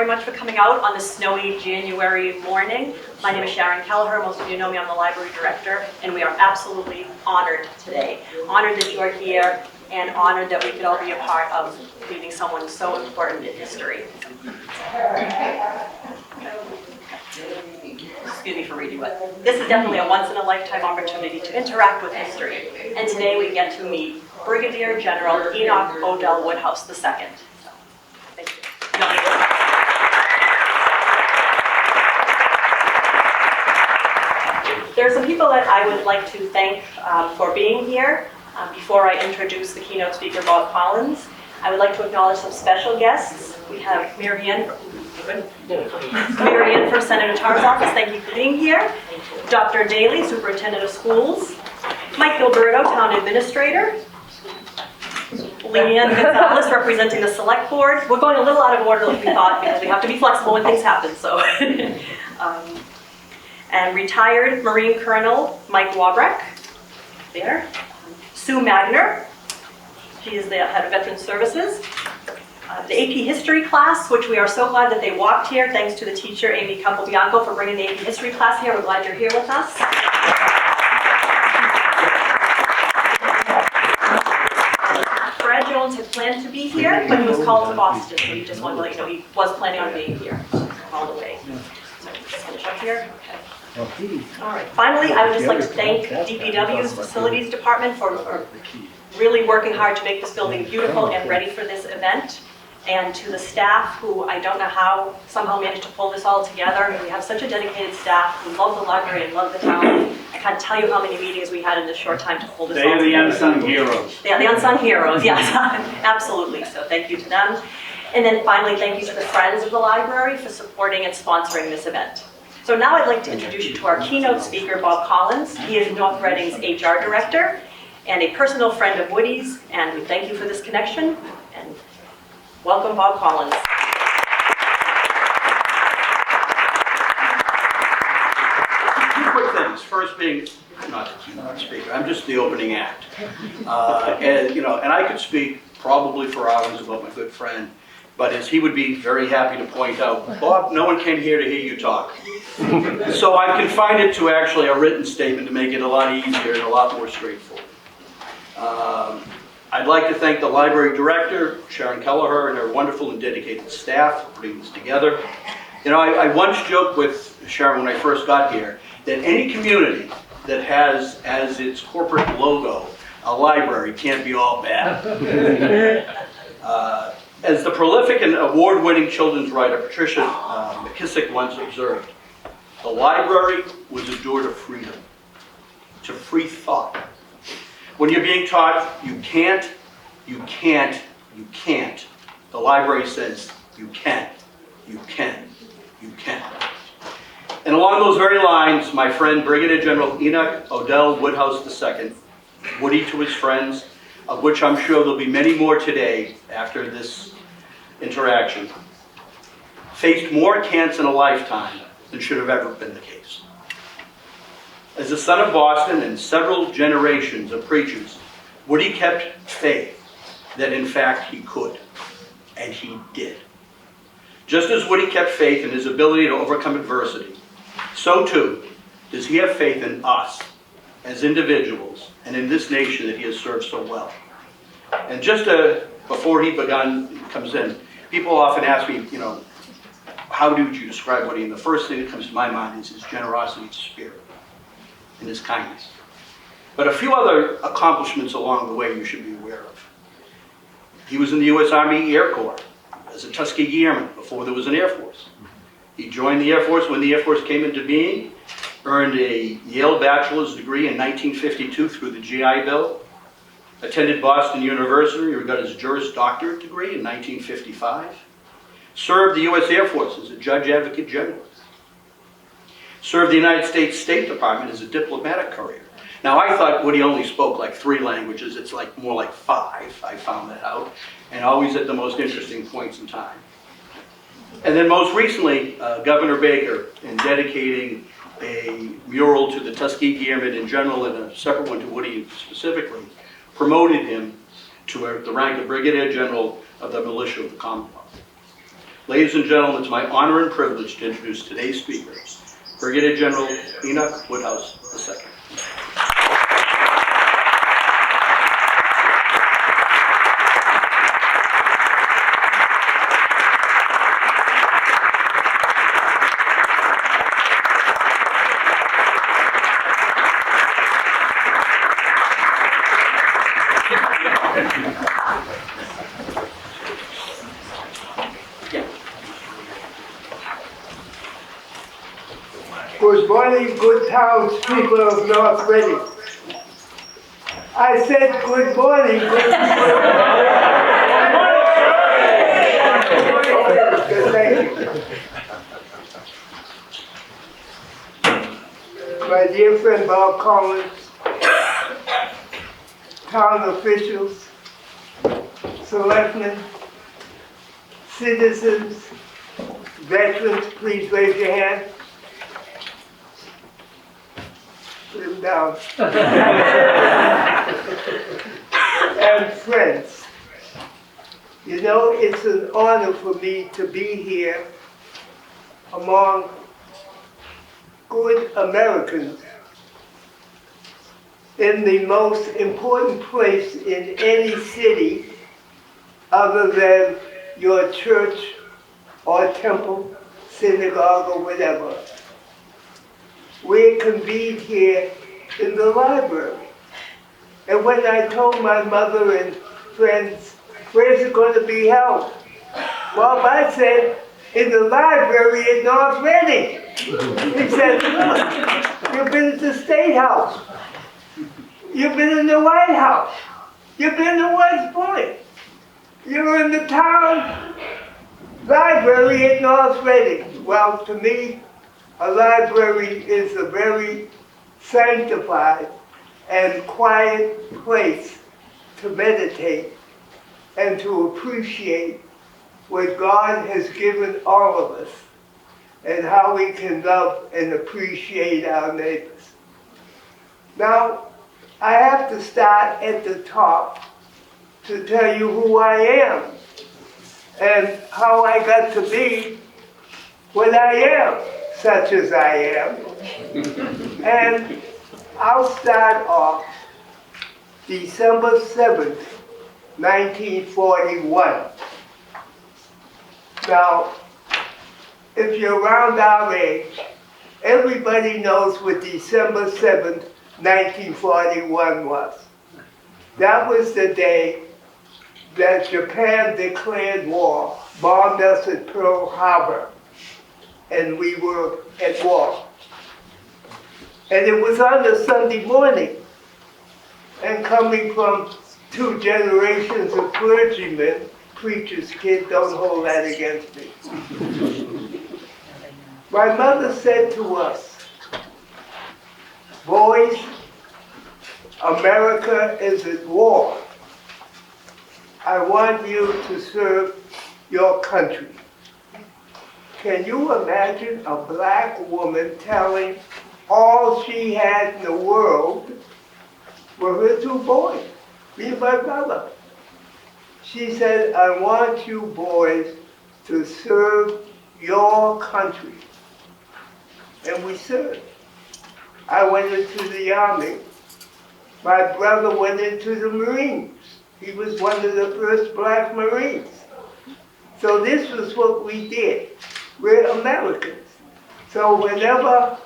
very much for coming out on this snowy January morning. My name is Sharon Kelleher. Most of you know me, I'm the library director, and we are absolutely honored today. Honored that you are here, and honored that we could all be a part of meeting someone so important in history. Excuse me for reading, but this is definitely a once-in-a-lifetime opportunity to interact with history. And today we get to meet Brigadier General Enoch O'Dell Woodhouse II. Thank you. There are some people that I would like to thank for being here. Before I introduce the keynote speaker, Bob Collins, I would like to acknowledge some special guests. We have Marianne from Senator Tarr's office, thank you for being here. Dr. Daly, Superintendent of Schools. Mike Gilberto, Town Administrator. Leanne Gonzalez, representing the Select Board. We're going a little out of order like we thought because we have to be flexible when things happen, so. And retired Marine Colonel Mike Wabreck, there. Sue Magner, she is the head of Veterans Services. The AP History class, which we are so glad that they walked here, thanks to the teacher, Amy Capobianco, for bringing the AP History class here. We're glad you're here with us. Brad Jones had planned to be here, but he was called to Boston, so he just wanted to let you know he was planning on being here, all the way. So just finish up here. Okay. All right. Finally, I would just like to thank DPW's Facilities Department for really working hard to make this building beautiful and ready for this event. And to the staff who I don't know how somehow managed to pull this all together. I mean, we have such a dedicated staff who love the library and love the town. I can't tell you how many meetings we had in this short time to pull this all together. They are the unsung heroes. Yeah, the unsung heroes, yes, absolutely. So thank you to them. And then finally, thank you to the Friends of the Library for supporting and sponsoring this event. So now I'd like to introduce you to our keynote speaker, Bob Collins. He is North Reading's HR Director and a personal friend of Woody's, and we thank you for this connection. And welcome, Bob Collins. Two quick things. First being, I'm not the keynote speaker, I'm just the opening act. And I could speak probably for hours about my good friend, but as he would be very happy to point out, Bob, no one came here to hear you talk. So I've confined it to actually a written statement to make it a lot easier and a lot more straightforward. I'd like to thank the library director, Sharon Kelleher, and her wonderful and dedicated staff for putting this together. You know, I once joked with Sharon when I first got here that any community that has as its corporate logo a library can't be all bad. As the prolific and award-winning children's writer Patricia McKissick once observed, the library was a door to freedom, to free thought. When you're being taught, you can't, you can't, you can't, the library says, you can, you can, you can. And along those very lines, my friend Brigadier General Enoch O'Dell Woodhouse II, Woody to his friends, of which I'm sure there'll be many more today after this interaction, faced more cants in a lifetime than should have ever been the case. As the son of Boston and several generations of preachers, Woody kept faith that in fact he could, and he did. Just as Woody kept faith in his ability to overcome adversity, so too does he have faith in us as individuals and in this nation that he has served so well. And just before he comes in, people often ask me, you know, how do you describe Woody? And the first thing that comes to my mind is his generosity of spirit and his kindness. But a few other accomplishments along the way you should be aware of. He was in the U.S. Army Air Corps as a Tuskegee Airman before there was an Air Force. He joined the Air Force when the Air Force came into being, earned a Yale bachelor's degree in 1952 through the GI Bill, attended Boston University, where he got his Juris Doctorate degree in 1955, served the U.S. Air Force as a Judge Advocate General, served the United States State Department as a diplomatic courier. Now, I thought Woody only spoke like 3 languages. It's like more like 5. I found that out, and always at the most interesting points in time. And then most recently, Governor Baker, in dedicating a mural to the Tuskegee Airmen in general and a separate one to Woody specifically, promoted him to the rank of Brigadier General of the Militia of the Commonwealth. Ladies and gentlemen, it's my honor and privilege to introduce today's speaker, Brigadier General Enoch Woodhouse II. Good morning, good townspeople of North Reading. I said good morning, good thank you. My dear friend Bob Collins, town officials, selectmen, citizens, veterans, please raise your hand. Put them down. And friends, you know, it's an honor for me to be here among good Americans in the most important place in any city other than your church or temple, synagogue, or whatever. We're convened here in the library. And when I told my mother and friends, where's it going to be held? Well, I said, in the library in North Reading. He said, look, you've been at the State House. You've been in the White House. You've been to West Point. You're in the town library at North Reading. Well, to me, a library is a very sanctified and quiet place to meditate and to appreciate what God has given all of us and how we can love and appreciate our neighbors. Now, I have to start at the top to tell you who I am and how I got to be what I am, such as I am. And I'll start off December 7th, 1941. Now, if you're around our age, everybody knows what December 7th, 1941 was. That was the day that Japan declared war, bombed us at Pearl Harbor, and we were at war. And it was on a Sunday morning. And coming from two generations of clergymen, preacher's kid, don't hold that against me. My mother said to us, boys, America is at war. I want you to serve your country. Can you imagine a black woman telling all she had in the world were her two boys, me and my brother? She said, I want you boys to serve your country. And we served. I went into the Army. My brother went into the Marines. He was one of the first black Marines. So this was what we did. We're Americans. So whenever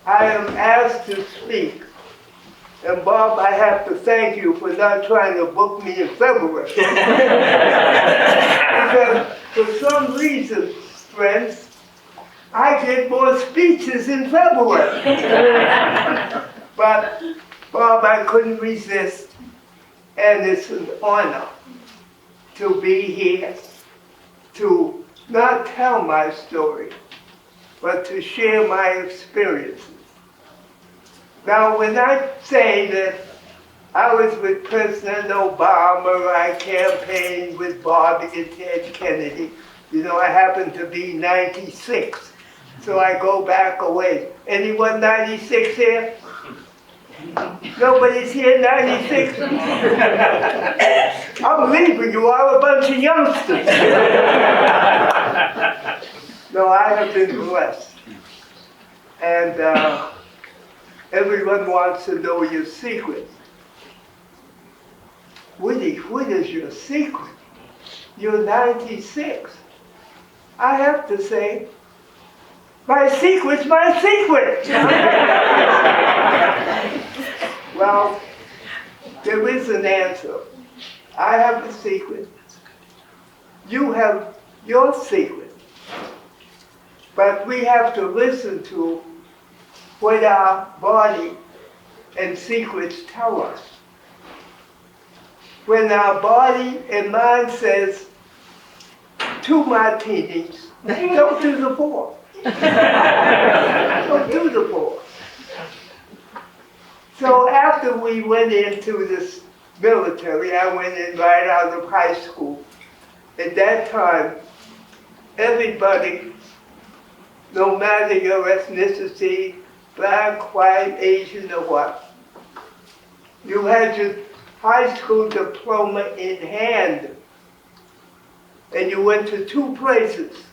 I am asked to speak, and Bob, I have to thank you for not trying to book me in February. Because for some reason, friends, I get more speeches in February. But Bob, I couldn't resist, and it's an honor to be here, to not tell my story, but to share my experiences. Now, when I say that I was with President Obama, I campaigned with Bobby and Ted Kennedy, you know, I happen to be 96, so I go back a ways. Anyone 96 here? Nobody's here in 96. I'm leaving you all a bunch of youngsters. No, I have been blessed. And everyone wants to know your secret. Woody, what is your secret? You're 96. I have to say, my secret's my secret. Well, there is an answer. I have a secret. You have your secret. But we have to listen to what our body and secrets tell us. When our body and mind says, 2 martinis, don't do the 4. Don't do the 4. So after we went into this military, I went in right out of high school. At that time, everybody, no matter your ethnicity, black, white, Asian, or what, you had your high school diploma in hand. And you went to 2 places.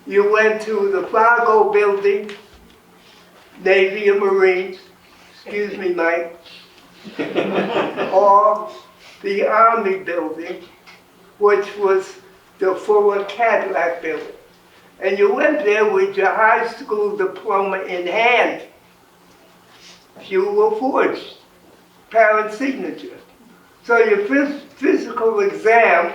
You went to the Fargo building, Navy and Marines, excuse me, Mike, or the Army building, which was the Fuller Cadillac building. And you went there with your high school diploma in hand. You were forged, parent signature. So your physical exam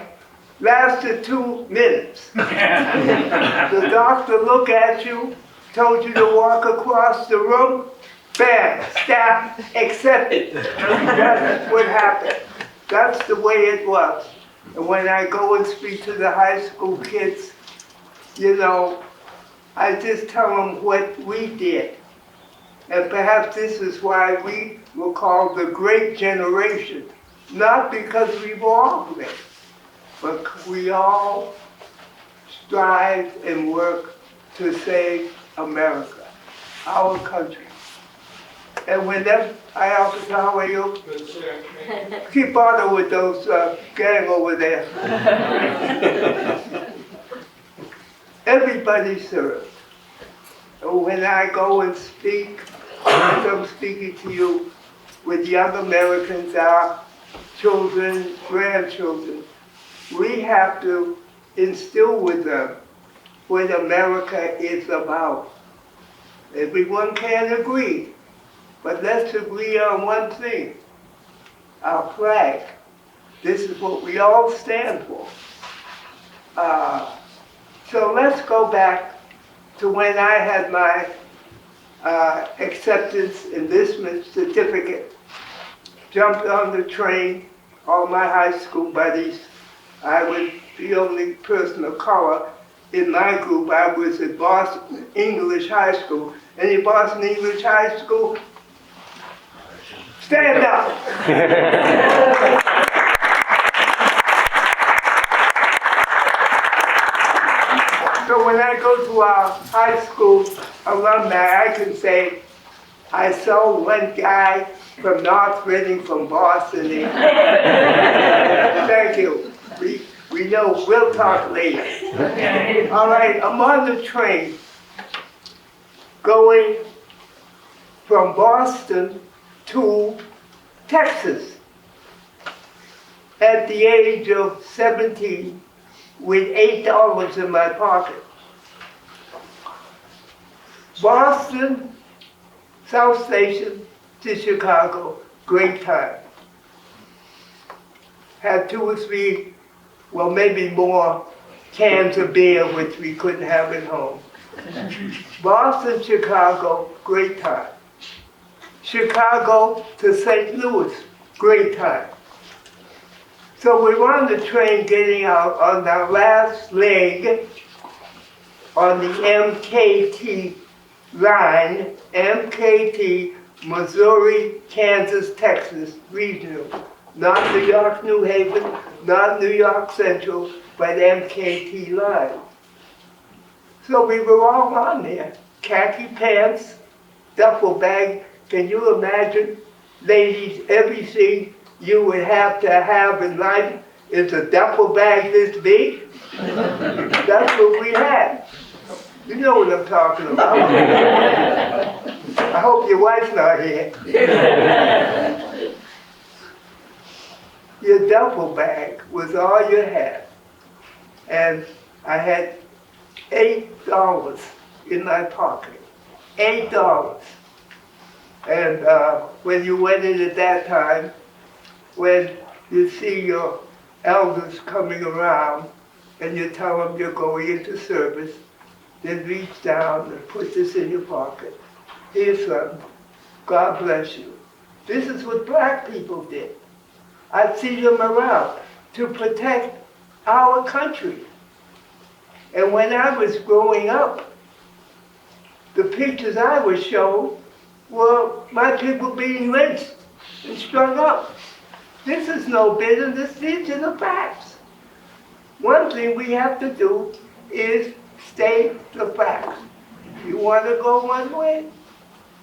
lasted 2 minutes. The doctor looked at you, told you to walk across the room, bam, staff, accepted. That's what happened. That's the way it was. And when I go and speak to the high school kids, you know, I just tell them what we did. And perhaps this is why we were called the Great Generation. Not because we were all great, but we all strive and work to save America, our country. And whenever I ask how are you? Good, sir. Keep on with those gang over there. Everybody serves. And when I go and speak, as I'm speaking to you, with young Americans, our children, grandchildren, we have to instill with them what America is about. Everyone can't agree, but let's agree on one thing, our flag. This is what we all stand for. So let's go back to when I had my acceptance enlistment certificate. Jumped on the train, all my high school buddies. I was the only person of color in my group. I was at Boston English High School. Any Boston English High School? Stand up. So when I go to our high school alumni, I can say, I saw one guy from North Reading from Boston. Thank you. We know, we'll talk later. All right, I'm on the train going from Boston to Texas at the age of 17 with $8 in my pocket. Boston, South Station to Chicago, great time. Had 2 or 3, well maybe more, cans of beer which we couldn't have at home. Boston, Chicago, great time. Chicago to St. Louis, great time. So we were on the train getting out on our last leg on the MKT line, MKT, Missouri, Kansas, Texas, regional. Not New York, New Haven, not New York Central, but MKT line. So we were all on there, khaki pants, duffel bag, Can you imagine, ladies, everything you would have to have in life is a duffel bag this big? That's what we had. You know what I'm talking about. I hope your wife's not here. Your duffel bag was all you had. And I had $8 in my pocket. $8. And when you went in at that time, when you see your elders coming around and you tell them you're going into service, then reach down and put this in your pocket. Here's something. God bless you. This is what black people did. I see them around to protect our country. And when I was growing up, the pictures I was shown were my people being lynched and strung up. This is no business, these are the facts. One thing we have to do is state the facts. You want to go one way?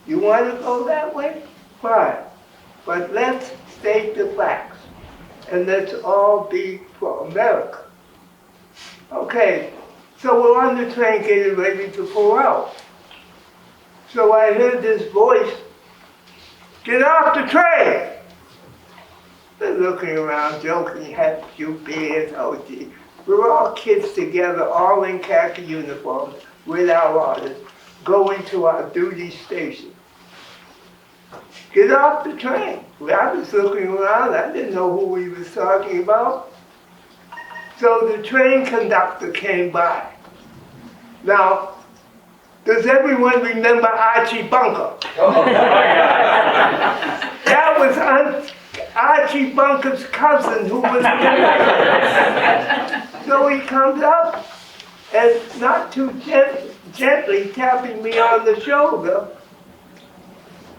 You want to go that way? Fine. But let's state the facts. And let's all be for America. Okay, so we're on the train getting ready to pull out. So I heard this voice, "Get off the train!" They're looking around, joking, have few beers, oh gee. We're all kids together, all in khaki uniforms, with our orders, going to our duty station. Get off the train. Well, I was looking around, I didn't know who he was talking about. So the train conductor came by. Now, does everyone remember Archie Bunker? That was Archie Bunker's cousin who was So he comes up and not too gently tapping me on the shoulder.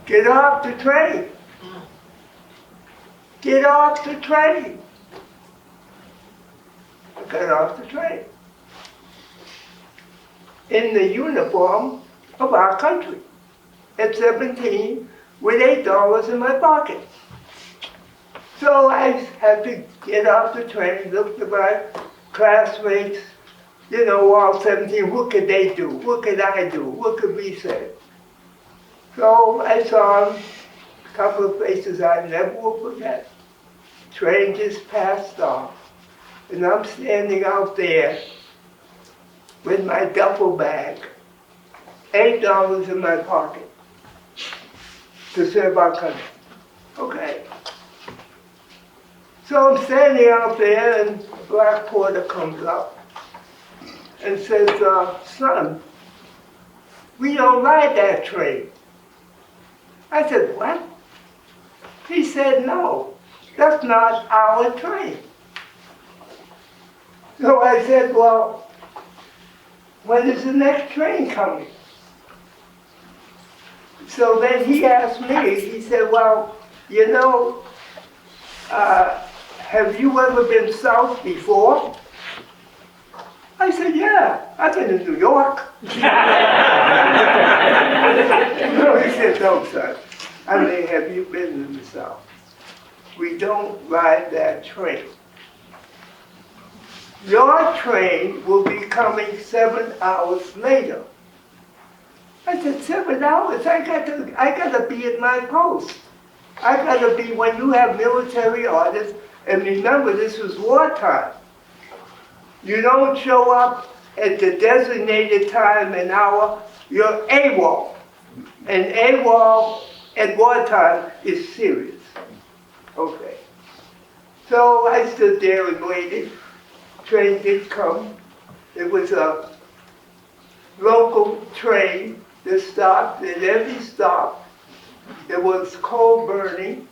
Get off the train. Get off the train. I got off the train. In the uniform of our country. At 17, with $8 in my pocket. So I had to get off the train, look at my classmates, you know, all 17, what could they do? What could I do? What could we say? So I saw a couple of faces I never will forget. Train just passed off. And I'm standing out there with my duffel bag, $8 in my pocket to serve our country. Okay. So I'm standing out there and a black porter comes up and says, son, we don't ride that train. I said, what? He said, no, that's not our train. So I said, well, when is the next train coming? So then he asked me, he said, well, you know, have you ever been south before? I said, yeah, I've been in New York. No, he said, no, son. I mean, have you been in the south? We don't ride that train. Your train will be coming 7 hours later. I said, 7 hours? I gotta be at my post. I gotta be, when you have military orders, and remember this was wartime. You don't show up at the designated time and hour, you're AWOL. And AWOL at wartime is serious. Okay. So I stood there and waited. Train did come. It was a local train that stopped at every stop. It was coal burning.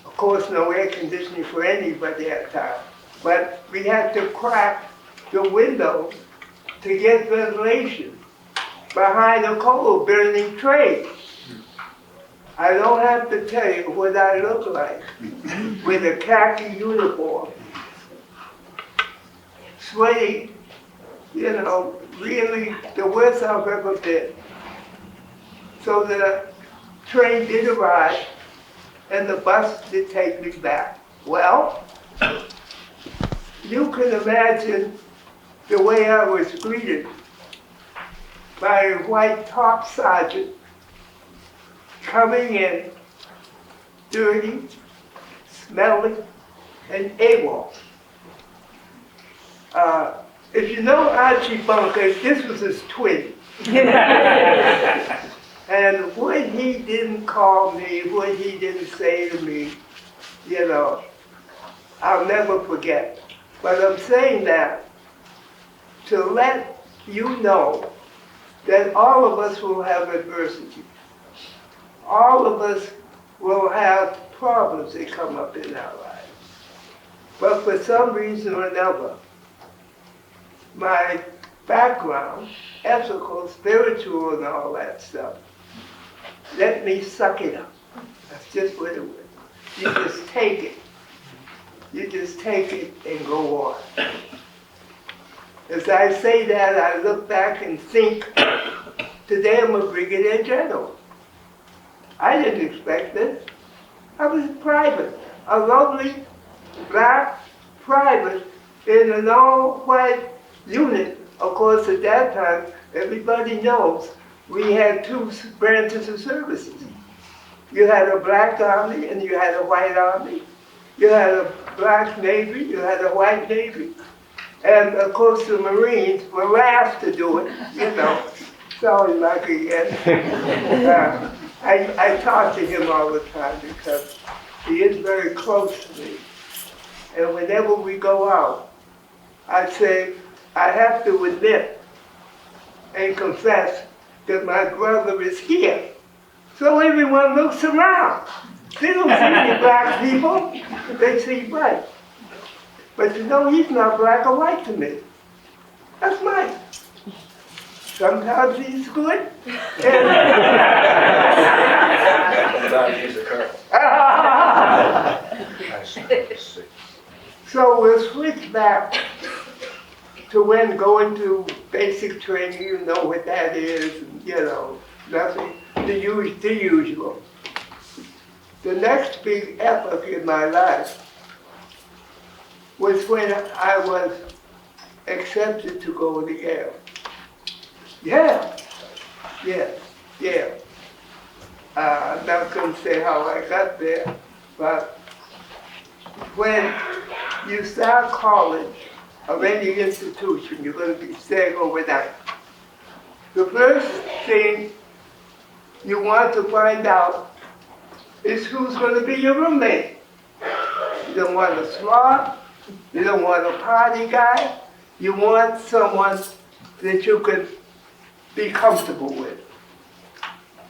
Of course, no air conditioning for anybody at the time. But we had to crack the windows to get ventilation behind a coal burning train. I don't have to tell you what I look like with a khaki uniform. Sweaty, you know, really the worst I've ever been. So the train did arrive, and the bus did take me back. Well, you can imagine the way I was greeted by a white top sergeant coming in, dirty, smelly, and AWOL. If you know Archie Bunker, this was his twin. And what he didn't call me, what he didn't say to me, you know, I'll never forget. But I'm saying that to let you know that all of us will have adversity. All of us will have problems that come up in our lives. But for some reason or another, my background, ethical, spiritual, and all that stuff, let me suck it up. That's just what it was. You just take it. You just take it and go on. As I say that, I look back and think, today I'm a Brigadier General. I didn't expect this. I was a private, a lovely black private in an all-white unit. Of course, at that time, everybody knows we had two branches of services. You had a black army and you had a white army. You had a black navy, you had a white navy. And of course the Marines were last to do it, you know. Sorry, Mike, again. I talk to him all the time because he is very close to me. And whenever we go out, I say, I have to admit and confess that my brother is here. So everyone looks around. They don't see any black people, they see white. But you know, he's not black or white to me. That's Mike. Sometimes he's good. Sometimes he's a colonel. So we'll switch back to when going to basic training, you know what that is, and, you know, nothing, the usual. The next big epoch in my life was when I was accepted to go to Yale. Yeah. I'm not going to say how I got there, but when you start college of any institution, you're going to be staying overnight. The first thing you want to find out is who's going to be your roommate. You don't want a slob, you don't want a party guy, you want someone that you can be comfortable with.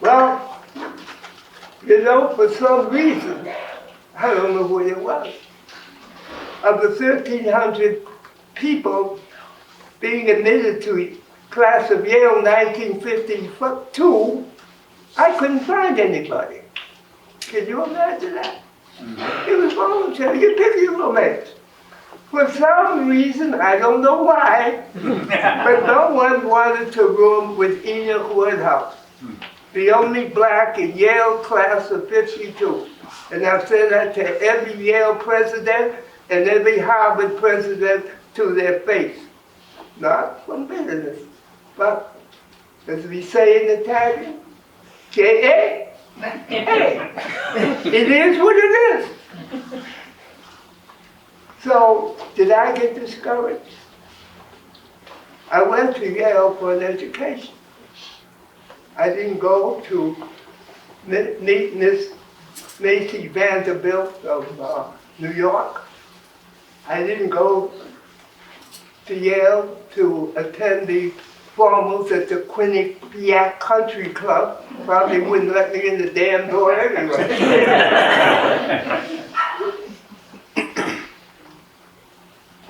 Well, you know, for some reason, I don't know what it was, of the 1,300 people being admitted to class of Yale 1952, I couldn't find anybody. Can you imagine that? It was voluntary. You pick your roommates. For some reason, I don't know why, but no one wanted to room with Enoch Woodhouse, the only black in Yale class of 52. And I've said that to every Yale president and every Harvard president to their face. Not from bitterness, but as we say in Italian, J.A. Hey, it is what it is. So, did I get discouraged? I went to Yale for an education. I didn't go to meet Miss Macy Vanderbilt of New York. I didn't go to Yale to attend the formals at the Quinnipiac Country Club. Probably wouldn't let me in the damn door anyway.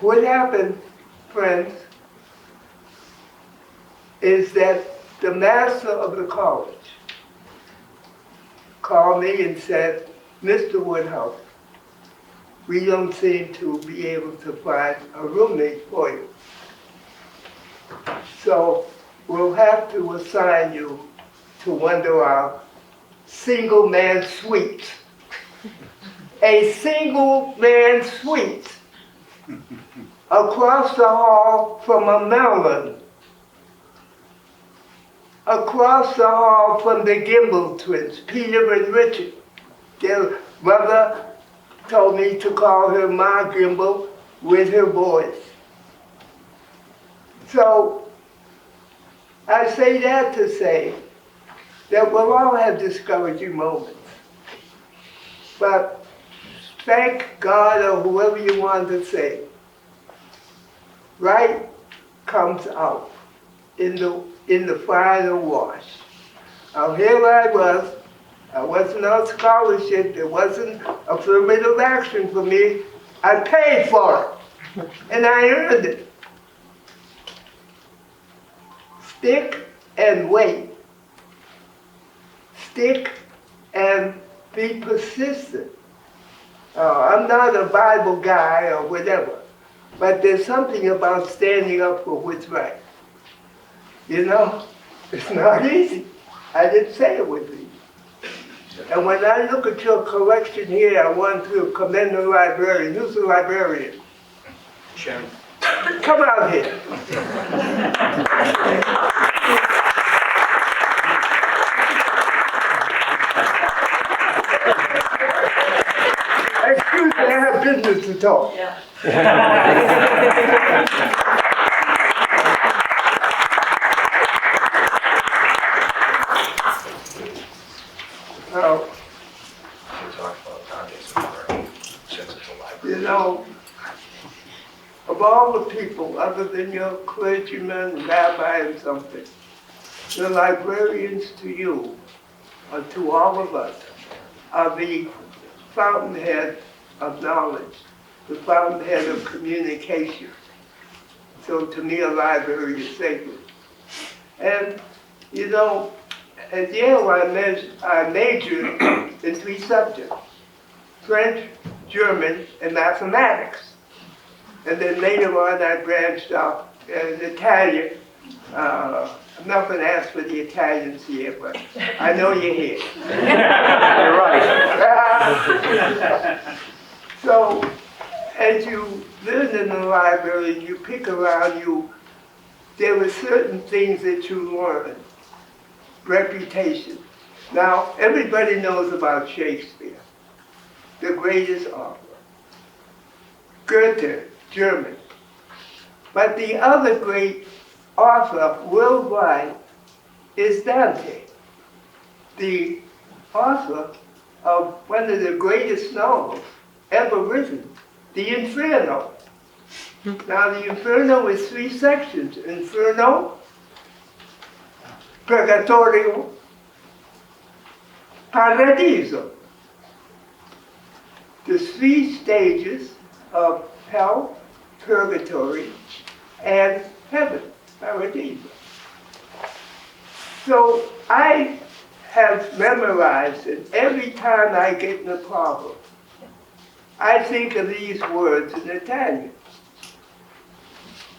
What happened, friends, is that the master of the college called me and said, Mr. Woodhouse, we don't seem to be able to find a roommate for you. So we'll have to assign you to one of our single-man suites. A single-man suite across the hall from a Maryland, across the hall from the Gimbel twins, Peter and Richard. Their mother told me to call her Ma Gimbel with her boys. So I say that to say that we'll all have discouraging moments. But thank God, or whoever you want to say, right comes out in the final wash. Now here I wasn't on scholarship, there wasn't affirmative action for me. I paid for it, and I earned it. Stick and wait. Stick and be persistent. I'm not a Bible guy or whatever, but there's something about standing up for what's right. You know, it's not easy. I didn't say it would be. And when I look at your collection here, I want to commend the librarian. Who's the librarian? Sharon. Come out here. Excuse me, I have business to talk. Yeah. Now, We talked about Dante's Inferno, since it's a library. you know, of all the people, other than your clergyman, rabbi, and something, the librarians to you, or to all of us, are the fountainhead of knowledge, the fountainhead of communication. So to me, a library is sacred. And, you know, at Yale, I majored in 3 subjects: French, German, and mathematics. And then later on, I branched off in Italian. I'm not going to ask for the Italians here, but I know you're here. You're right. So, as you learn in the library, you pick around there were certain things that you learn. Reputation. Now, everybody knows about Shakespeare, the greatest author. Goethe, German. But the other great author worldwide is Dante, the author of one of the greatest novels ever written, the Inferno. Now, the Inferno is 3 sections: Inferno, Purgatorio, Paradiso. The 3 stages of hell, purgatory, and heaven, Paradiso. So I have memorized it. Every time I get in a problem, I think of these words in Italian.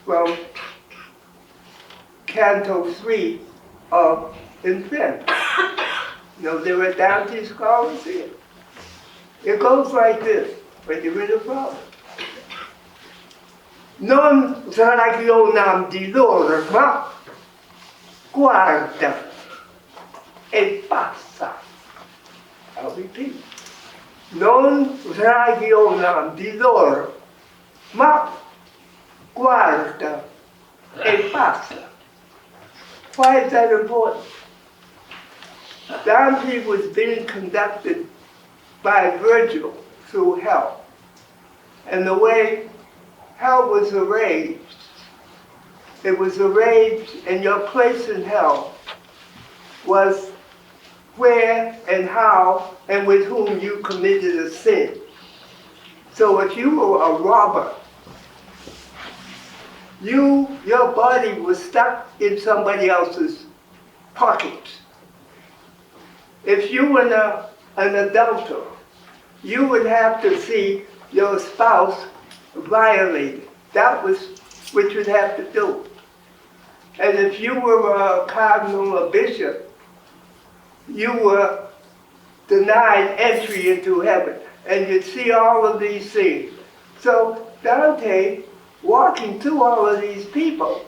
From Canto 3 of Inferno. You know, there are Dante scholars here. It goes like this, when you're in a problem. Non ragionam di loro, ma guarda e passa. I'll repeat. Non ragionam di loro, ma guarda e passa. Why is that important? Dante was being conducted by Virgil through hell. And the way hell was arranged, it was arranged, and your place in hell was where and how and with whom you committed a sin. So if you were a robber, your body was stuck in somebody else's pockets. If you were an adulterer, you would have to see your spouse violated. That was what you'd have to do. And if you were a cardinal or bishop, you were denied entry into heaven. And you see all of these things. So Dante, walking through all of these people,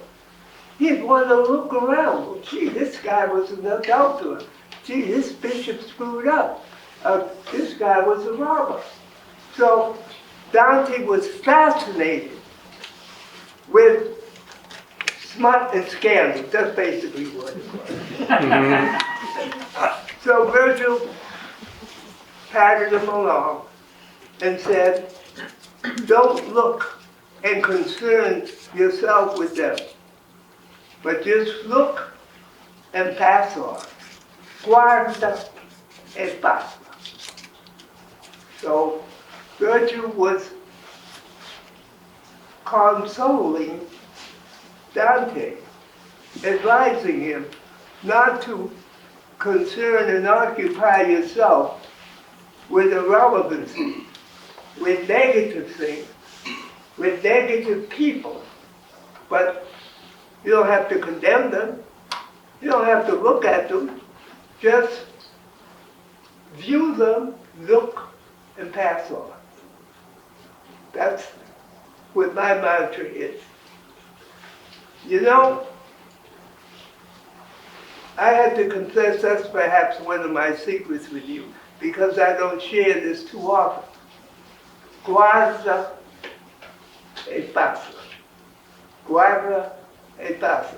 he'd want to look around. Well, gee, this guy was an adulterer. Gee, this bishop screwed up. This guy was a robber. So Dante was fascinated with smut and scandal. That's basically what it was. So Virgil patted him along and said, don't look and concern yourself with them, but just look and pass on. Guarda e passa. So Virgil was consoling Dante, advising him not to concern and occupy yourself with irrelevancy, with negative things, with negative people. But you don't have to condemn them. You don't have to look at them. Just view them, look, and pass on. That's what my mantra is. You know, I had to confess that's perhaps one of my secrets with you, because I don't share this too often. Guarda e passa. Guarda e passa.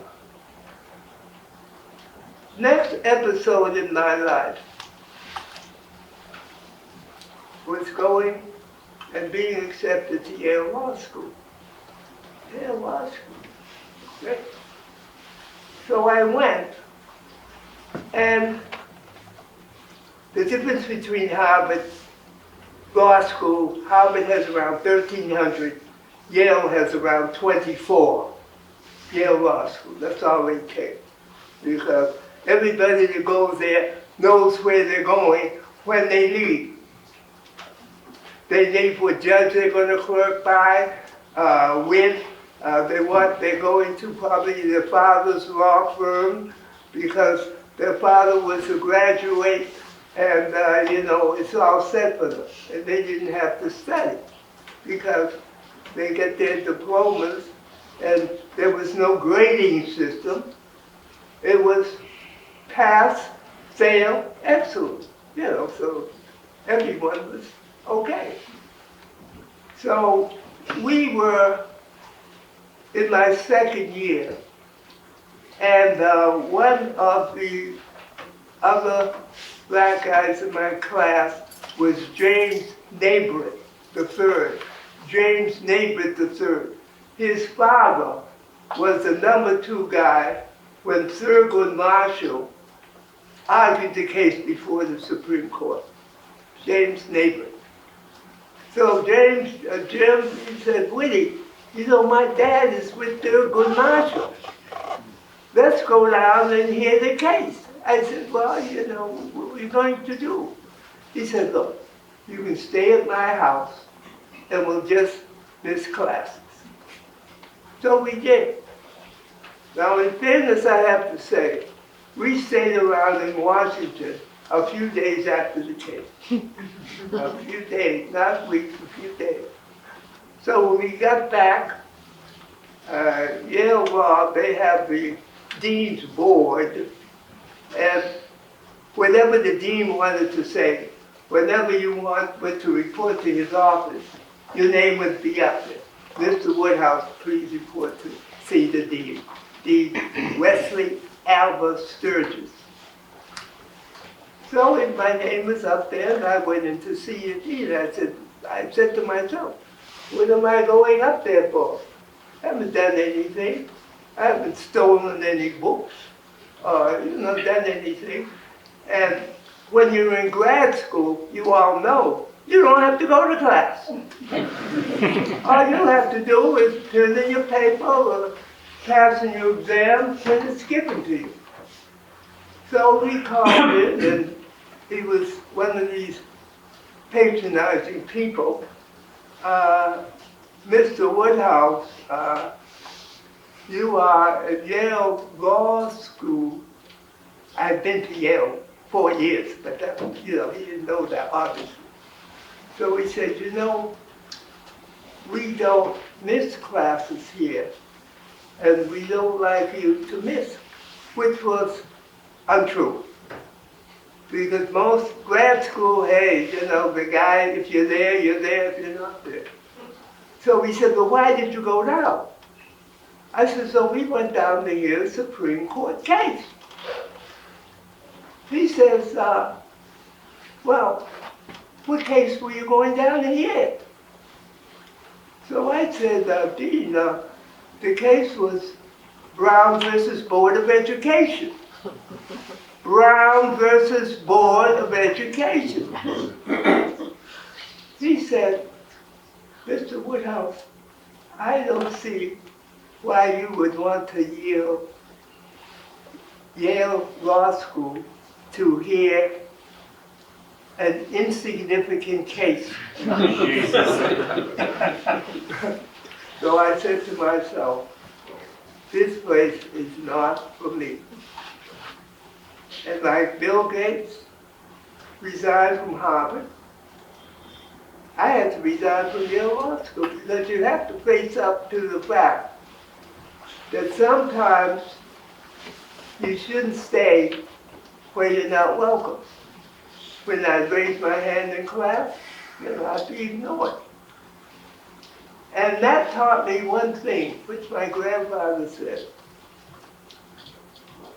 Next episode in my life was going and being accepted to Yale Law School. Yale Law School. Right? So I went, and the difference between Harvard Law School, Harvard has around 1,300, Yale has around 24. Yale Law School, that's all they take. Because everybody that goes there knows where they're going when they leave. They leave what judge they're going to clerk by, with. They're going to probably their father's law firm because their father was a graduate, and it's all set for them. And they didn't have to study because they get their diplomas, and there was no grading system. It was pass, fail, excellent. So everyone was okay. So we were in my second year, and one of the other black guys in my class was James Nabrett III. James Nabrett III. His father was the number 2 guy when Thurgood Marshall argued the case before the Supreme Court. James Nabrett. So Jim, he said, Woody, my dad is with Thurgood Marshall. Let's go down and hear the case. I said, well, what are we going to do? He said, look, you can stay at my house and we'll just miss classes. So we did. Now, in fairness, I have to say, we stayed around in Washington a few days after the case. A few days, not weeks, a few days. So when we got back, Yale Law, they have the Dean's Board, and whatever the Dean wanted to say, whenever you went to report to his office, your name would be up there. Mr. Woodhouse, please report to see the Dean. Dean Wesley Alva Sturgis. So my name was up there, and I went in to see the Dean. I said to myself, what am I going up there for? I haven't done anything. I haven't stolen any books or done anything. And when you're in grad school, you all know you don't have to go to class. All you have to do is turn in your paper or pass in your exam when it's given to you. So we called in, and he was one of these patronizing people. Mr. Woodhouse, you are at Yale Law School. I've been to Yale 4 years, but that, he didn't know that, obviously. So he said, we don't miss classes here, and we don't like you to miss, which was untrue. Because most grad school, hey, the guy, if you're there, you're there, if you're not there. So he said, well, why did you go down? I said, so we went down to hear a Supreme Court case. He says, well, what case were you going down to hear? So I said, Dean, the case was Brown versus Board of Education. Brown versus Board of Education. He said, Mr. Woodhouse, I don't see why you would want to yield Yale Law School to hear an insignificant case. So I said to myself, this place is not for me. And like Bill Gates resigned from Harvard, I had to resign from Yale Law School because you have to face up to the fact that sometimes you shouldn't stay where you're not welcome. When I raised my hand in class, I'd be ignored. And that taught me one thing, which my grandfather said.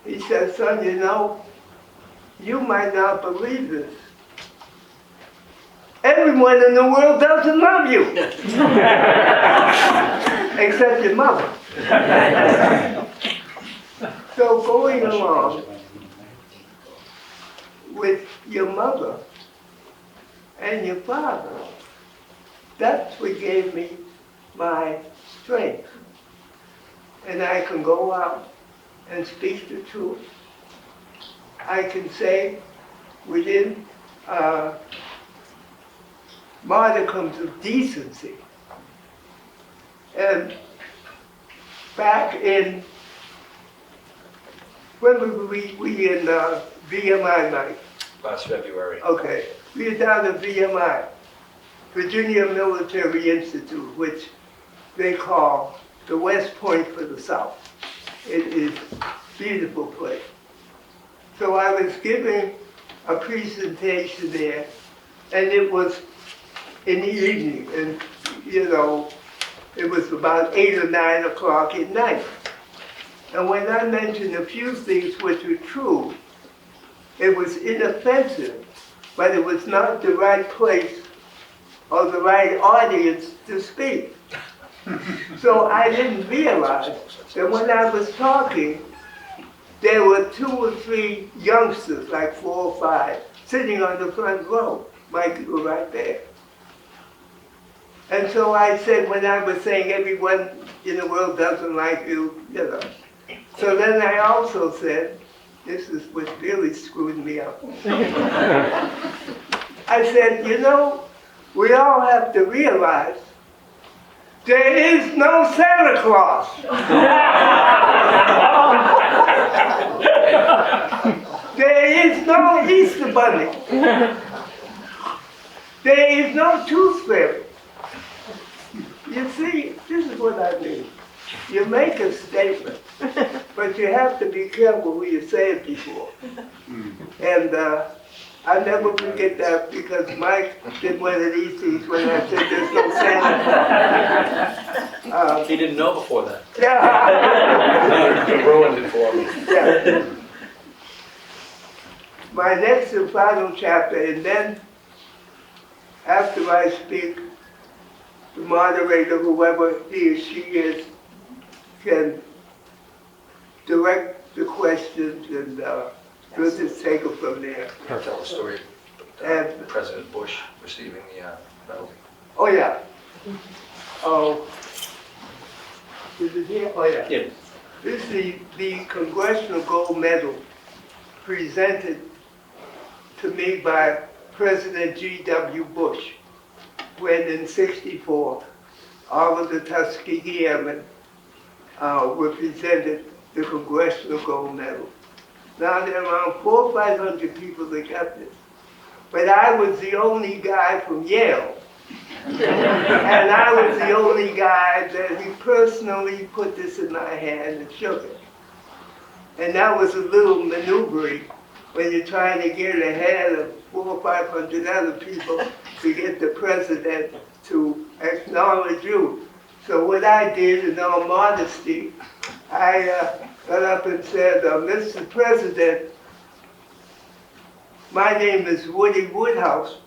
He said, son, you might not believe this. Everyone in the world doesn't love you. Except your mother. So going along with your mother and your father, that's what gave me my strength. And I can go out and speak the truth. I can say within modicums of decency. And back in, when were we in VMI night? Last February. Okay, we were down at VMI, Virginia Military Institute, which they call the West Point for the South. It is a beautiful place. So I was giving a presentation there, and it was in the evening, and it was about 8 or 9 o'clock at night. And when I mentioned a few things which were true, it was inoffensive, but it was not the right place or the right audience to speak. So I didn't realize that when I was talking, there were 2 or 3 youngsters, like 4 or 5, sitting on the front row. Mike, you were right there. And so I said, when I was saying everyone in the world doesn't like you, So then I also said, this is what really screwed me up. I said, we all have to realize there is no Santa Claus. There is no Easter Bunny. There is no Tooth Fairy. You see, this is what I mean. You make a statement, but you have to be careful who you say it before. And I never forget that because Mike did one of these things when I said there's no Santa. He didn't know before that. Yeah. You ruined it for me. Yeah. My next and final chapter, and then after I speak, the moderator, whoever he or she is, can direct the questions, and we'll just take it from there. Tell the story And President Bush receiving the medal. oh yeah. Oh, is it here? Oh yeah. Yeah. This is the Congressional Gold Medal presented to me by President G.W. Bush when in '64 all of the Tuskegee Airmen were presented the Congressional Gold Medal. Now there are around 400 or 500 people that got this. But I was the only guy from Yale. And I was the only guy that he personally put this in my hand and shook it. And that was a little maneuvering when you're trying to get ahead of 400 or 500 other people to get the president to acknowledge you. So what I did, in all modesty, I got up and said, Mr. President, my name is Woody Woodhouse.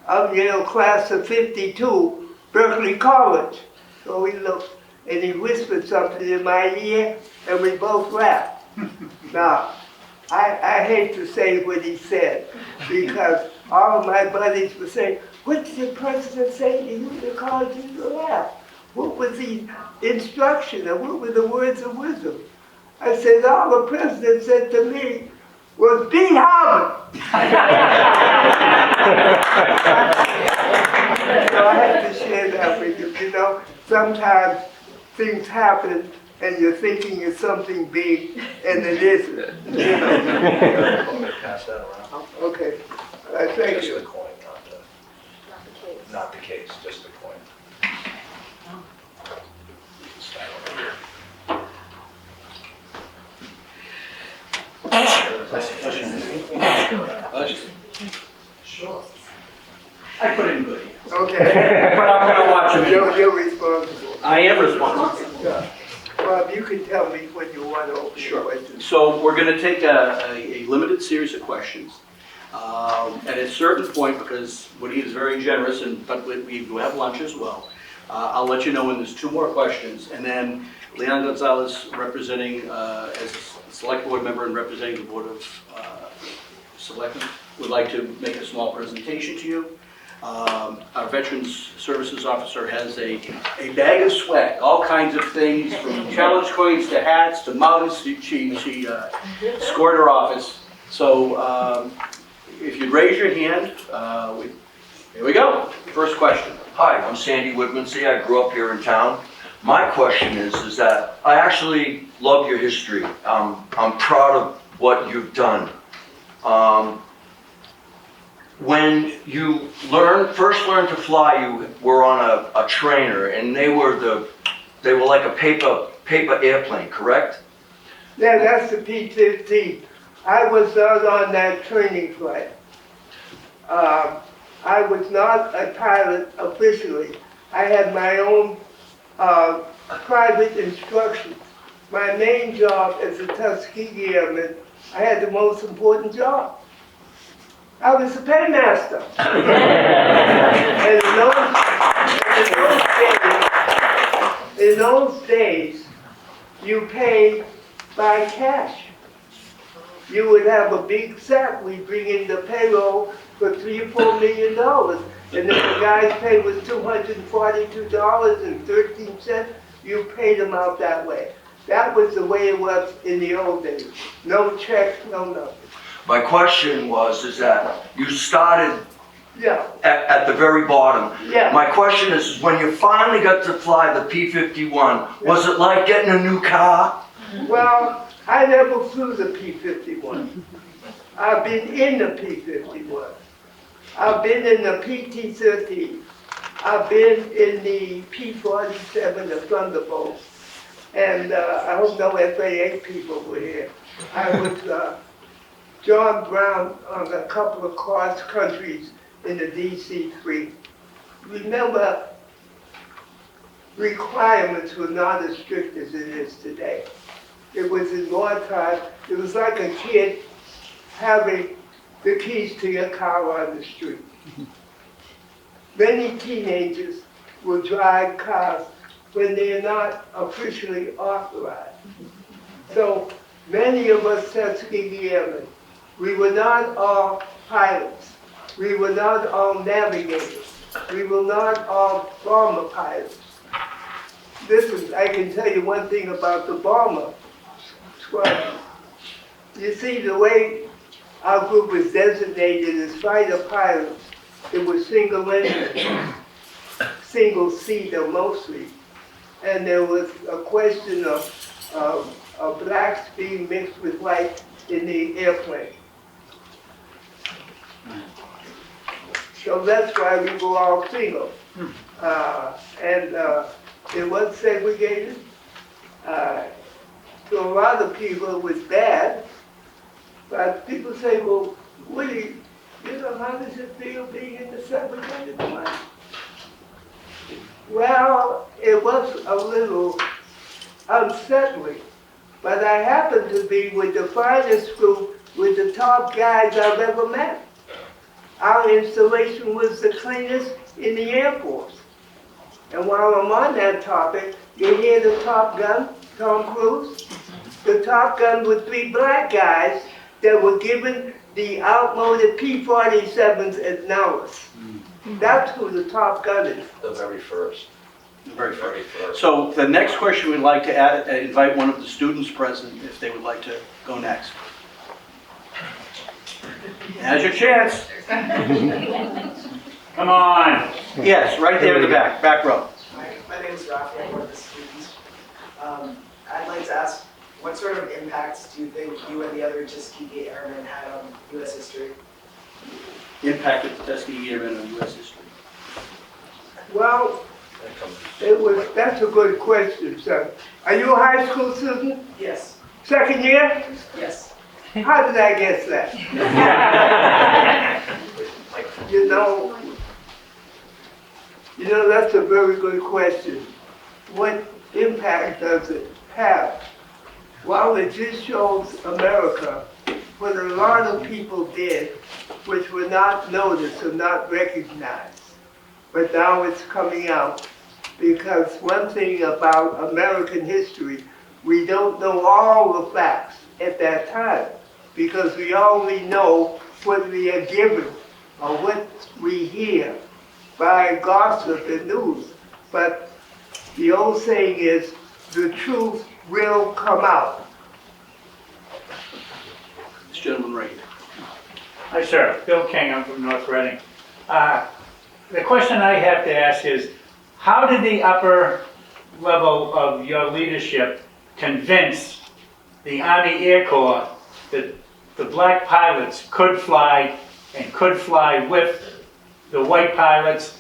I'm Yale class of 52, Berkeley College. So he looked and he whispered something in my ear and we both laughed. Now, I hate to say what he said because all of my buddies were saying, what did the president say to you that caused you to laugh? What was the instruction and what were the words of wisdom? I said, all the president said to me was, beat Harvard. So I had to share that with you. You know, sometimes things happen and you're thinking it's something big and it isn't. You know. I'm gonna pass that around. Okay. Thank Just you. the coin, not the case, just the coin. Slide over here. I put it in good hands. Okay. But I'm gonna watch him. You're responsible. I am responsible. Yeah. Well, you can tell me when you want to open your questions. So we're going to take a limited series of questions. At a certain point, because Woody is very generous, but we do have lunch as well, I'll let you know when there's 2 more questions. And then Leon Gonzalez, representing, as a select board member and representing the Board of Selectmen, would like to make a small presentation to you. Our Veterans Services Officer has a bag of swag, all kinds of things, from challenge coins to hats to mugs. She scored her office. So if you'd raise your hand, here we go. First question. Hi, I'm Sandy Woodmansey. I grew up here in town. My question is that I actually love your history. I'm proud of what you've done. When you first learned to fly, you were on a trainer, and they were like a paper airplane, correct? Yeah, that's the P-15. I was not on that training flight. I was not a pilot officially. I had my own private instructions. My main job as a Tuskegee Airman, I had the most important job. I was the paymaster. And in those days, you paid by cash. You would have a big sack. We'd bring in the payroll for $3 or $4 million. And if the guy's pay was $242.13, you paid them out that way. That was the way it was in the old days. No checks, no nothing. My question is that you started Yeah, at the very bottom. yeah. My question is, when you finally got to fly the P-51, was it like getting a new car? Well, I never flew the P-51. I've been in the P-51. I've been in the PT-13. I've been in the P-47, the Thunderbolt. And I hope no FAA people were here. I was John Brown on a couple of cross countries in the DC-3. Remember, requirements were not as strict as it is today. It was in wartime. It was like a kid having the keys to your car on the street. Many teenagers will drive cars when they're not officially authorized. So many of us Tuskegee Airmen, we were not all pilots. We were not all navigators. We were not all bomber pilots. Listen, I can tell you one thing about the bomber squadron. You see, the way our group was designated as fighter pilots, it was single engine, single seater mostly. And there was a question of blacks being mixed with white in the airplane. So that's why we were all single. And it was segregated. To a lot of people it was bad, but people say, well, Woody, you know, how does it feel being in the segregated class? Well, it was a little unsettling, but I happened to be with the finest group, with the top guys I've ever met. Our installation was the cleanest in the Air Force. And while I'm on that topic, you hear the Top Gun, Tom Cruise? The Top Gun with 3 black guys that were given the outmoded P-47s at Nellis. That's who the Top Gun is. The very first. Very first. So the next question, we'd like to invite one of the students present if they would like to go next. Now's your chance. Come on. Yes, right there in the back row. My name is Rafi, I'm one of the students. I'd like to ask, what sort of impacts do you think you and the other Tuskegee Airmen had on U.S. history? Impact of the Tuskegee Airmen on U.S. history. Well, that's a good question, sir. Are you a high school student? Yes. Second year? Yes. How did I guess that? You know, that's a very good question. What impact does it have? Well, it just shows America what a lot of people did, which were not noticed or not recognized. But now it's coming out, because one thing about American history, we don't know all the facts at that time, because we only know what we are given or what we hear by gossip and news. But the old saying is, the truth will come out. This gentleman right here. Hi, sir. Bill King. I'm from North Reading. The question I have to ask is, how did the upper level of your leadership convince the Army Air Corps that the black pilots could fly and could fly with the white pilots?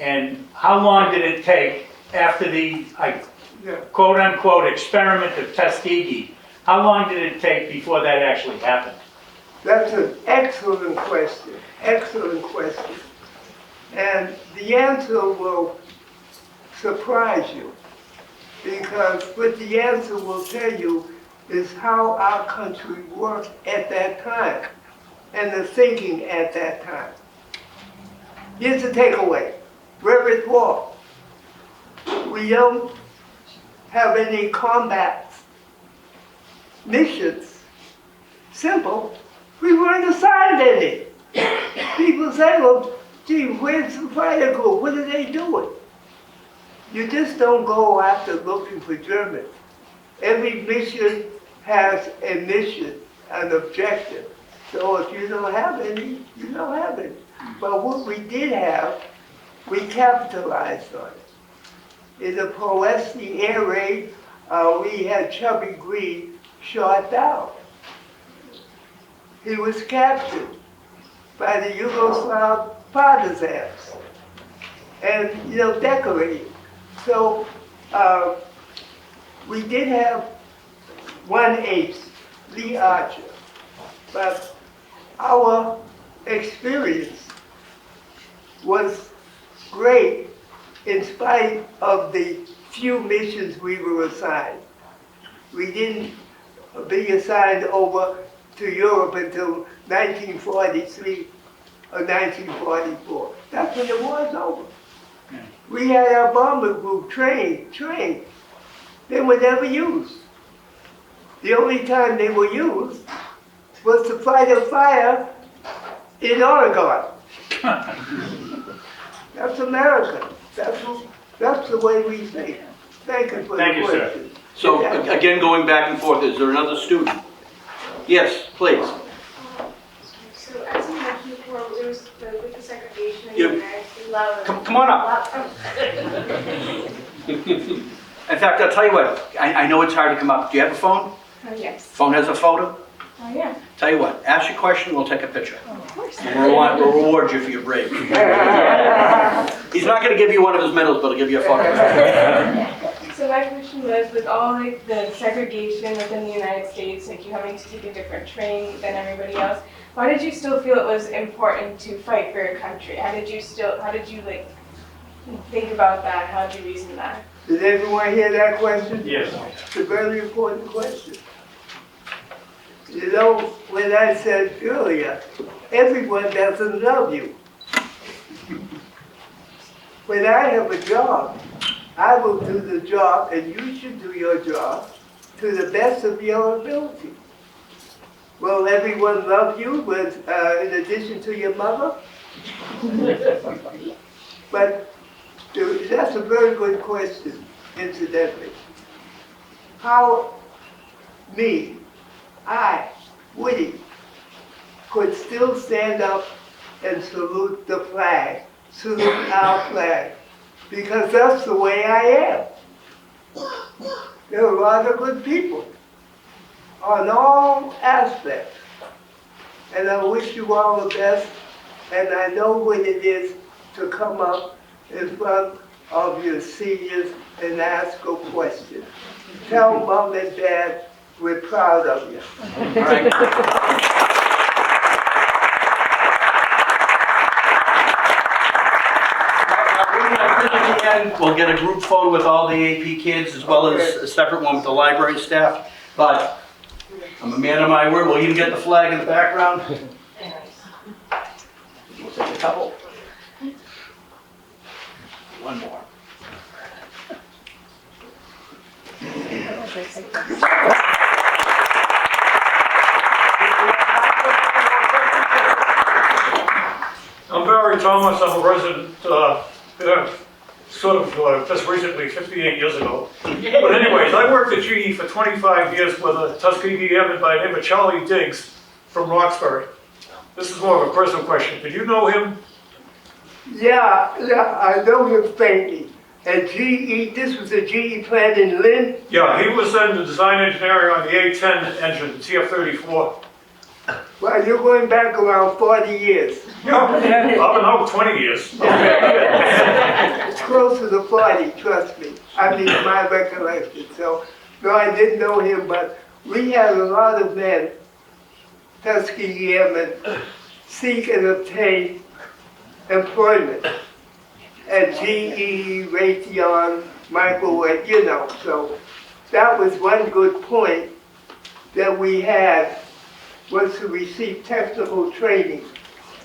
And how long did it take after the quote-unquote experiment of Tuskegee? How long did it take before that actually happened? That's an excellent question, excellent question. And the answer will surprise you, because what the answer will tell you is how our country worked at that time and the thinking at that time. Here's the takeaway. We're at war. We don't have any combat missions. Simple. We weren't assigned any. People say, well, gee, where's the fighter group? What are they doing? You just don't go after looking for Germans. Every mission has a mission, an objective. So if you don't have any, you don't have any. But what we did have, we capitalized on it. In the Poesty air raid, we had Chubby Green shot down. He was captured by the Yugoslav partisans and, decorated. So we did have one ace, Lee Archer, but our experience was great in spite of the few missions we were assigned. We didn't be assigned over to Europe until 1943 or 1944. That's when the war's over. We had our bomber group trained. They were never used. The only time they were used was to fight a fire in Oregon. That's America. That's the way we think. Thank you for the question. Sir. So again, going back and forth, is there another student? Yes, please. So as you mentioned before, it was with the segregation and You- you guys, we love Come on up. In fact, I'll tell you what, I know it's hard to come up. Do you have a phone? Yes. Phone has a photo? Oh, yeah. Tell you what, ask your question, we'll take a picture. Of course. And we'll reward you for your bravery. He's not gonna give you one of his medals, but he'll give you a photo. So my question was, with all like the segregation within the United States, like you having to take a different train than everybody else, why did you still feel it was important to fight for your country? How did you like think about that? How did you reason that? Did everyone hear that question? Yes. It's a very important question. You know, when I said earlier, everyone doesn't love you. When I have a job, I will do the job, and you should do your job to the best of your ability. Will everyone love you in addition to your mother? But that's a very good question, incidentally. How I, Woody, could still stand up and salute the flag, salute our flag, because that's the way I am. There are a lot of good people on all aspects, and I wish you all the best, and I know what it is to come up in front of your seniors and ask a question. Tell Mom and Dad we're proud of you. All right. At the end, we'll get a group photo with all the AP kids, as well as a separate one with the library staff. But I'm a man of my word, we'll even get the flag in the background. We'll take a couple. One more. I'm Barry Thomas. I'm a resident, just recently, 58 years ago. But anyways, I worked at GE for 25 years with a Tuskegee Airman by the name of Charlie Diggs from Roxbury. This is more of a personal question. Did you know him? Yeah, I know him faintly. And GE, this was a GE plant in Lynn? Yeah, he was in the design engineering on the A-10 engine, the TF-34. Well, you're going back around 40 years. Yeah, I've been out 20 years. It's closer to 40, trust me. I mean, my recollection. So, no, I didn't know him, but we had a lot of men, Tuskegee Airmen, seek and obtain employment at GE, Raytheon, Microwave, you know. So that was one good point that we had, was to receive technical training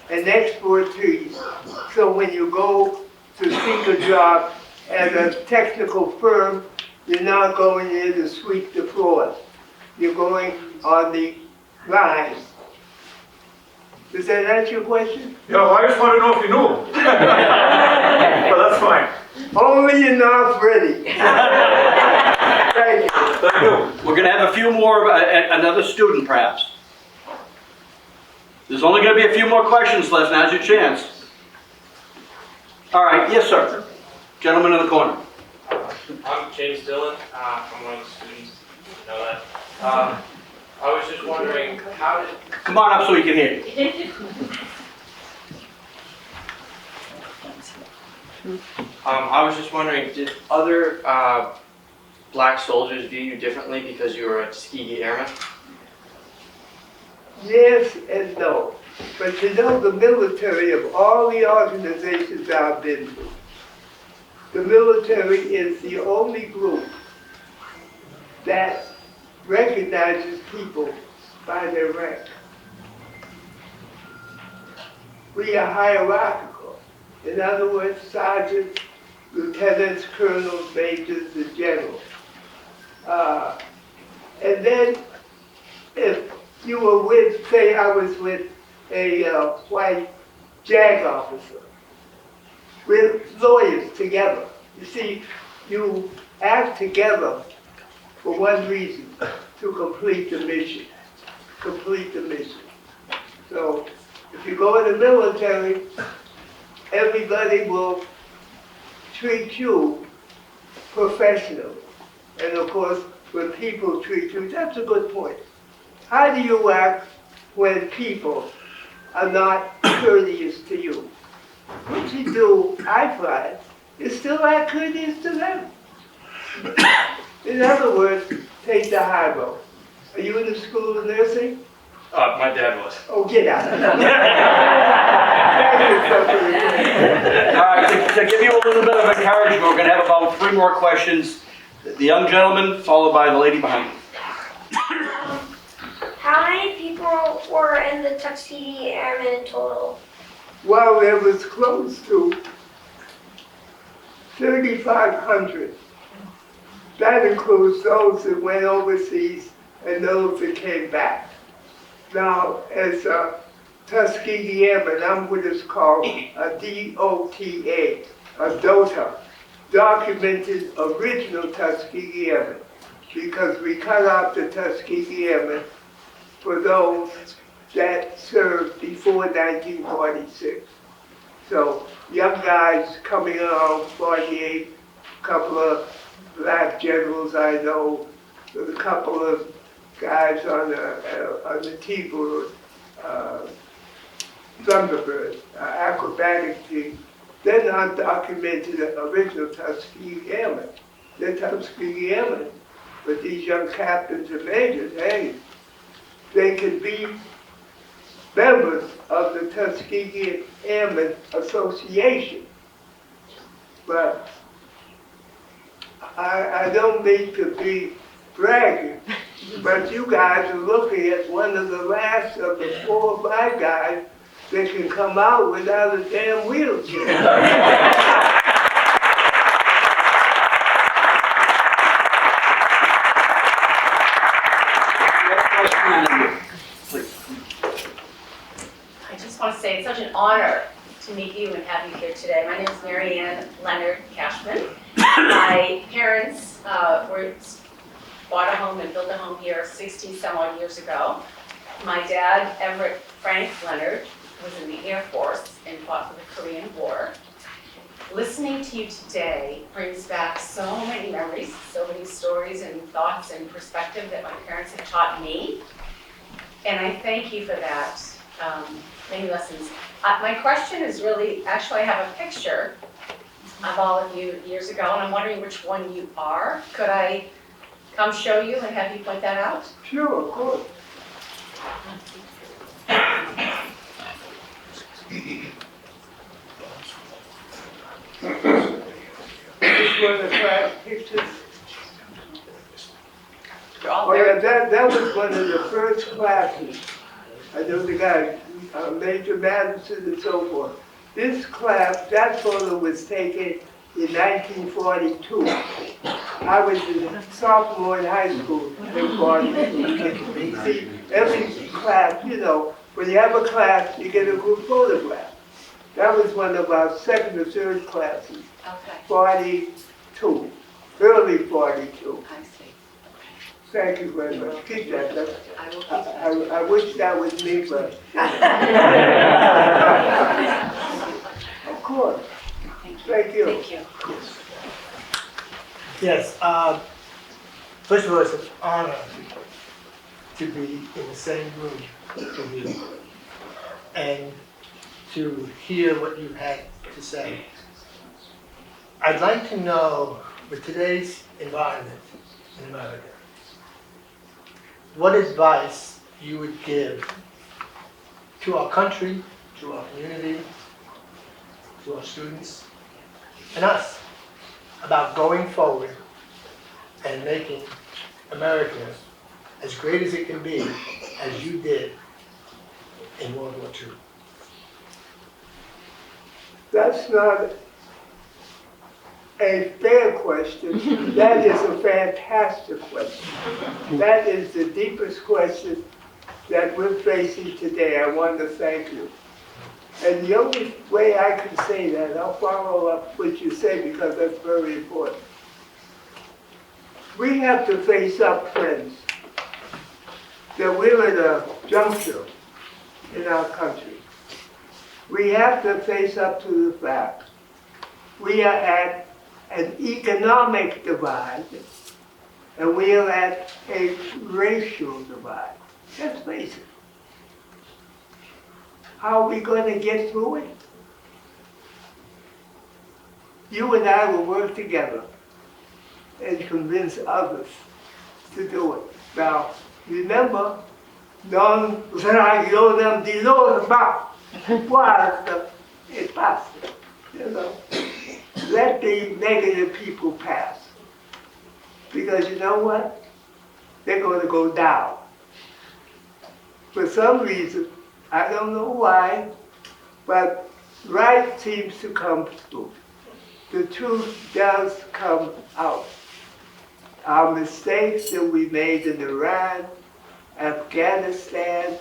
and expertise. So when you go to seek a job at a technical firm, you're not going there to sweep the floors. You're going on the line. Does that answer your question? Yeah, well, I just want to know if you knew him. But that's fine. Only enough ready. Thank you. Thank you. We're gonna have a few more, another student perhaps. There's only gonna be a few more questions left, now's your chance. All right, yes, sir. Gentleman in the corner. I'm James Dillon. I'm one of the students. You know that. I was just wondering, how did... Come on up so we can hear you. I was just wondering, did other black soldiers view you differently because you were a Tuskegee Airman? Yes and no. But you know, the military, of all the organizations I've been to, the military is the only group that recognizes people by their rank. We are hierarchical. In other words, sergeants, lieutenants, colonels, majors, and generals. And then, if you were with, say I was with a white JAG officer, we're lawyers together. You see, you act together for one reason, to complete the mission. Complete the mission. So, if you go in the military, everybody will treat you professionally. And of course, when people treat you, that's a good point. How do you act when people are not courteous to you? What you do, I find, is still act courteous to them. In other words, take the high road. Are you in the school of nursing? My dad was. Oh, get out of here. All right, to give you a little bit of encouragement, we're gonna have about 3 more questions. The young gentleman, followed by the lady behind him. How many people were in the Tuskegee Airmen in total? Well, there was close to 3,500. That includes those that went overseas and those that came back. Now, as a Tuskegee Airman, I'm what is called a DOTA, a DOTA, documented original Tuskegee Airmen, because we cut out the Tuskegee Airmen for those that served before 1946. So young guys coming around 48, a couple of black generals I know, a couple of guys on the T-Bird, Thunderbird, acrobatic team. They're not documented original Tuskegee Airmen. They're Tuskegee Airmen. But these young captains and majors, hey, they could be members of the Tuskegee Airmen Association. But I don't mean to be bragging, but you guys are looking at one of the last of the 4 or 5 guys that can come out without a damn wheelchair. I just want to say it's such an honor to meet you and have you here today. My name is Mary Ann Leonard Cashman. My parents bought a home and built a home here 60-some odd years ago. My dad, Everett Frank Leonard, was in the Air Force and fought for the Korean War. Listening to you today brings back so many memories, so many stories and thoughts and perspective that my parents have taught me. And I thank you for that, many lessons. My question is really, actually I have a picture of all of you years ago, and I'm wondering which one you are. Could I come show you and have you point that out? Sure, of course. This one of the class pictures. You're all Oh yeah, very, that was one of the first classes. I know the guy, Major Madison and so forth. This class, that photo was taken in 1942. I was a sophomore in high school in 42. See, every class, you know, when you have a class, you get a group photograph. That was one of our second or third classes, okay, 42, early 42. I see. Thank you very much. Keep that. I will keep that. I wish that was me, but. Of course. Thank you. Thank you. Yes, first of all, it's an honor to be in the same room with you and to hear what you had to say. I'd like to know, with today's environment in America, what advice you would give to our country, to our community, to our students, and us, about going forward and making America as great as it can be, as you did in World War II. That's not a fair question. That is a fantastic question. That is the deepest question that we're facing today. I want to thank you. And the only way I can say that, I'll follow up what you say because that's very important. We have to face up, friends, that we're at a juncture in our country. We have to face up to the fact we are at an economic divide and we are at a racial divide. Let's face it. How are we going to get through it? You and I will work together and convince others to do it. Now, remember, non ragione di norma guarda e passa. You know, let the negative people pass. Because you know what? They're going to go down. For some reason, I don't know why, but right seems to come through. The truth does come out. Our mistakes that we made in Iran, Afghanistan,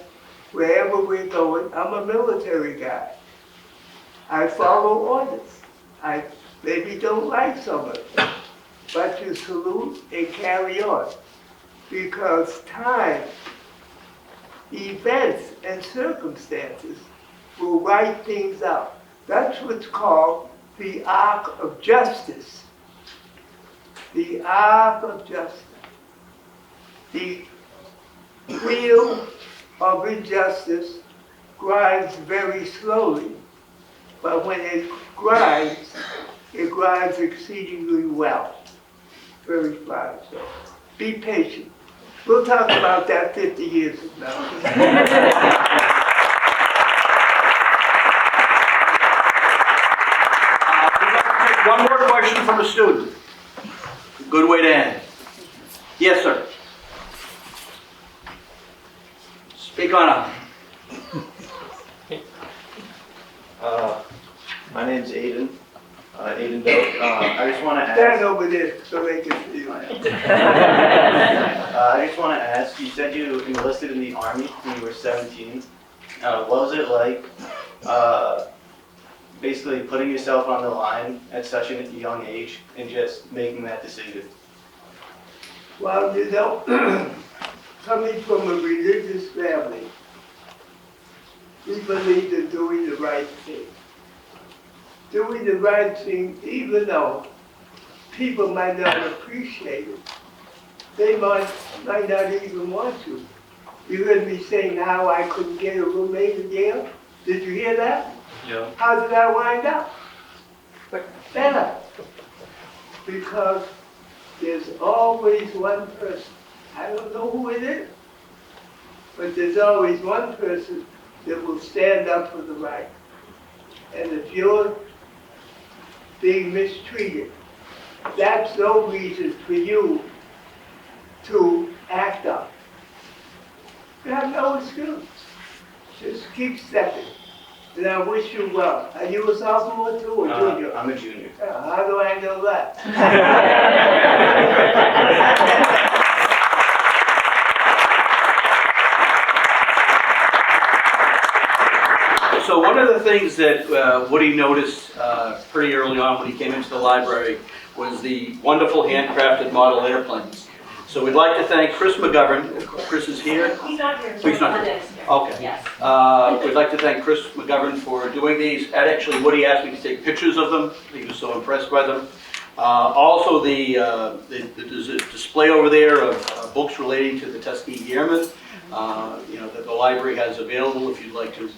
wherever we're going, I'm a military guy. I follow orders. I maybe don't like some of it, but you salute and carry on. Because time, events, and circumstances will write things out. That's what's called the arc of justice. The arc of justice. The wheel of injustice grinds very slowly, but when it grinds exceedingly well. Very fine. So be patient. We'll talk about that 50 years from now. One more question from a student. Good way to end. Yes, sir. Speak on up. My name's Aiden. Aiden Doak. I just want to Stand ask. over there so they can see you. I just want to ask. You said you enlisted in the Army when you were 17. What was it like? Basically putting yourself on the line at such a young age and just making that decision. Well, you know, coming from a religious family, we believe in doing the right thing. Doing the right thing, even though people might not appreciate it. They might not even want to. You heard me saying how I couldn't get a roommate in Yale? Did you hear that? Yeah. How did I wind up? Better. Because there's always one person. I don't know who it is, but there's always one person that will stand up for the right. And if you're being mistreated, that's no reason for you to act up. You have no excuse. Just keep stepping. And I wish you well. Are you a sophomore too or junior? I'm a junior. How do I know that? So one of the things that Woody noticed pretty early on when he came into the library was the wonderful handcrafted model airplanes. So we'd like to thank Chris McGovern. If Chris is here. He's not here. He's not here. Okay. Yes. We'd like to thank Chris McGovern for doing these. And actually, Woody asked me to take pictures of them. He was so impressed by them. Also, there's a display over there of books relating to the Tuskegee Airmen. That the library has available if you'd like to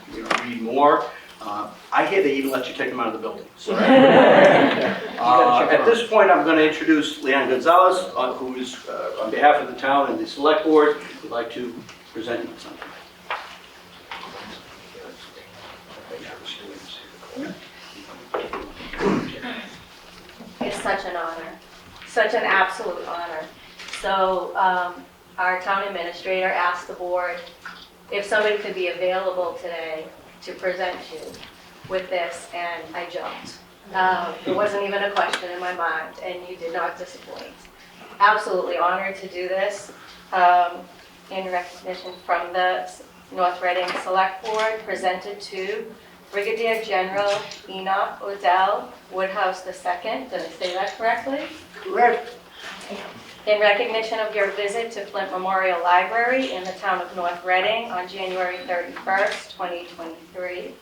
read more. I hear they even let you take them out of the building. So, at this point, I'm going to introduce Leanne Gonzalez, who is, on behalf of the town and the select board, would like to present you something. It's such an honor, such an absolute honor. So our town administrator asked the board if somebody could be available today to present you with this, and I jumped. It wasn't even a question in my mind, and you did not disappoint. Absolutely honored to do this in recognition from the North Reading Select Board, presented to Brigadier General Enoch O'Dell, Woodhouse II. Did I say that correctly? Correct. In recognition of your visit to Flint Memorial Library in the town of North Reading on January 31st, 2023.